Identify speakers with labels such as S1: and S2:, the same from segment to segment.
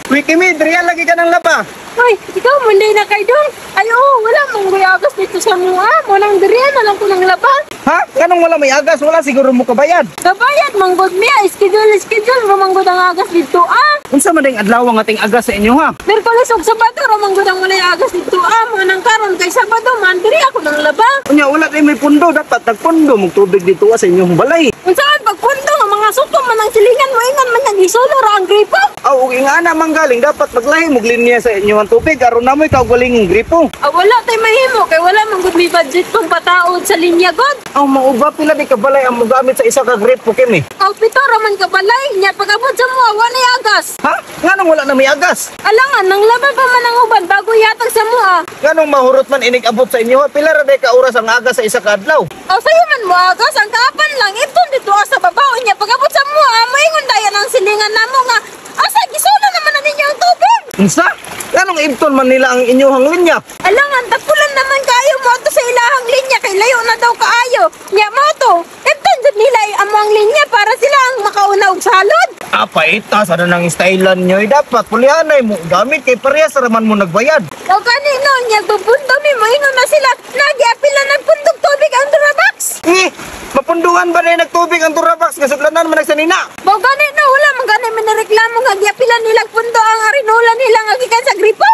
S1: Uy, Kimi, diriyan lagi ka ng laba.
S2: Hoy, ikaw, manday na kay dong. Ay, oo, wala mong guyagas dito sa mua. Walang diriyan, alam ko ng laba.
S1: Ha? Kanong wala may agas? Wala siguro mo kabayad.
S2: Kabayad, manggod miya. Schedule, romanggod ang agas dito,
S1: Unsa man ding adlaw ang ating agas sa inyo ha?
S2: Merkulis ug Sabado, romanggod ang walay agas dito, Manang karon kay Sabado, man, diri ako ng laba.
S1: Unya wala kay may pundo, dapat nagpundo mong tubig dito sa inyong balay.
S2: Unsaan pagpunto nga mga suko man ang silingan mo ingon man yan isulo ra ang gripo.
S1: Aw, ug ingana manggaling dapat maglahi mo linya sa inyong tubig aron namoy kaugaling gripo.
S2: Wala tay mahimo kay wala man gud mi budget pang pataod sa linya god.
S1: Aw, mauba pila di ka balay ang mogamit sa isa ka gripo Kimi.
S2: Pito ra man ka balay nya pagabot sa mo wala agas.
S1: Ha? Nganong wala na may agas?
S2: Alangan nang laban pa man ang uban bago yatag sa mo
S1: Nganong mahurot man inig abot sa inyo ha? Pila ra day ka oras ang agas sa isa ka adlaw?
S2: Sayo man mo agas ang kapan lang ipon dito sa babaw nya pagabot sa mo moingon dayan ang silingan namo nga asa gisulo naman na ninyo ang tubig.
S1: Unsa? Nganong ibton man nila ang inyong linya?
S2: Alangan tapulan naman kayo mo to sa ilahang linya kay layo na daw kaayo. Nya mo to. Ibton jud nila among linya para sila ang makauna og salod.
S1: Apa sa nang stylean nyo dapat pulianay mo gamit kay parehas raman mo nagbayad.
S2: O kanino nya tupundo mi moingon na sila nagiapila ng pundok tubig ang Durabox.
S1: Mapunduhan ba na nagtubig ang Durabox kasudlanan man nagsanina?
S2: Mo gani na wala man gani minareklamo nga giapila nilang pundo ang arinula nila nga gikan sa gripo.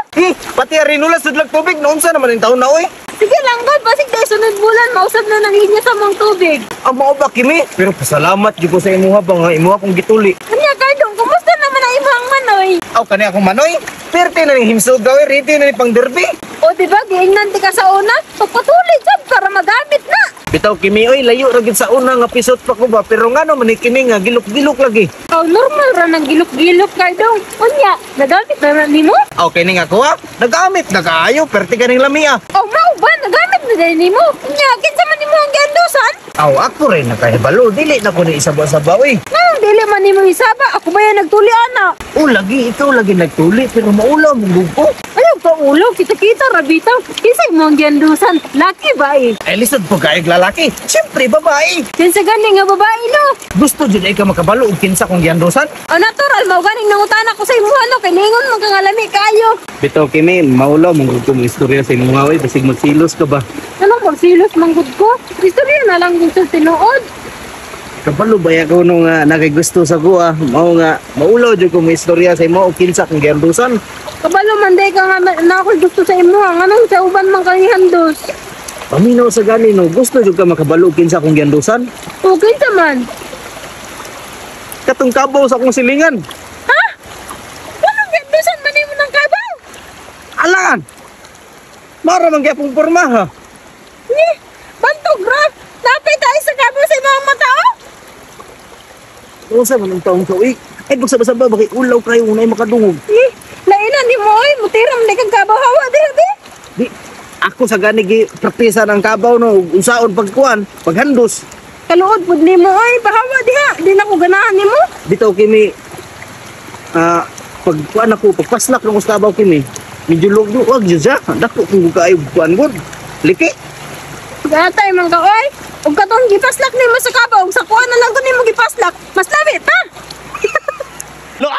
S1: Pati arinula sudlag tubig noon sa naman yung taon na oy.
S2: Sige lang god basig day sunod bulan mausab na ng linya sa mong tubig.
S1: Ang mao ba Kimi? Pero pasalamat gyud ko sa imuha ba nga imuha kong gituli.
S2: Kanya kaidong kumusta naman ang imong manoy?
S1: Aw kani akong manoy. Perte na ning himsog gawin ready na ni pang derby.
S2: O diba giingnan ti ka sa una pagpatuloy jud para magamit na.
S1: Bitaw Kimi oy layo ra gid sa una nga pisot pa ko ba pero ngano man ni Kimi nga gilok-gilok lagi.
S2: Normal ra nang gilok-gilok kaidong. Unya nagamit na nimo?
S1: Aw kini nga ko ha. Nagamit na kaayo perte kaning lamia.
S2: Mao ba nagamit na din nimo? Unya kinsa man nimo ang giandusan?
S1: Aw ako rin nakahibalo dili na ko ni isaba-saba oy.
S2: Dili man nimo isaba ako ba yan nagtuli ana?
S1: O lagi ikaw lagi nagtuli pero maulaw mong lupo.
S2: Ayaw ka ulo, kita-kita rabitaw. Kisay mo ang giandusan, laki ba
S1: Ay lisod po kaig lalaki. Siyempre babae.
S2: Kinsa gani nga babae no?
S1: Gusto jud ay ka makabalo og kinsa kong giandosan.
S2: Natural, mao ganing nangutana ko sa imo ano, kay ningon man kang alami kayo.
S1: Bitaw Kimi, maulaw mong gusto mong istorya sa imong away basig magsilos ka ba?
S2: Anong magsilos manggod ko? Istorya na lang gusto tinuod.
S1: Kabalo ba ako nung nakay gusto sa ko mao nga maulaw jud ko mo istorya sa imo og kinsa kong giandosan.
S2: Kabalo man day ka nga na ako gusto sa imo, anong sa uban man kang ihandos.
S1: Paminaw sa gani no, gusto jud ka makabalo og kinsa kong giandosan.
S2: O kinsa man?
S1: Katong kabaw sa akong silingan.
S2: Ha? Anong giandusan man nimo ng kabaw?
S1: Alangan. Mara man gyapong porma ha.
S2: Ni, bantog ra. Napay tayo sa kabaw sa imong mata
S1: Unsa man ang taong to ay pagsaba-saba bakit ulaw kayo unay makadungog.
S2: Ni, lainan ni mo mutiram na kang kabaw hawa di.
S1: Di ako sa gani gi praktisa ng kabaw no unsaon pagkuan paghandos.
S2: Kaluod pud nimo pahawa diha. Di na ko ganahan nimo.
S1: Bitaw Kimi pagkuan ako pagpaslak ng kabaw Kimi medyo lugduag jud siya dako kung kaayo kuan gud liki.
S2: Gatay man ka oy. Ug katong gipaslak nimo sa kabaw sa kuan na lang ko nimo gipaslak. Mas labi ta.
S1: Lo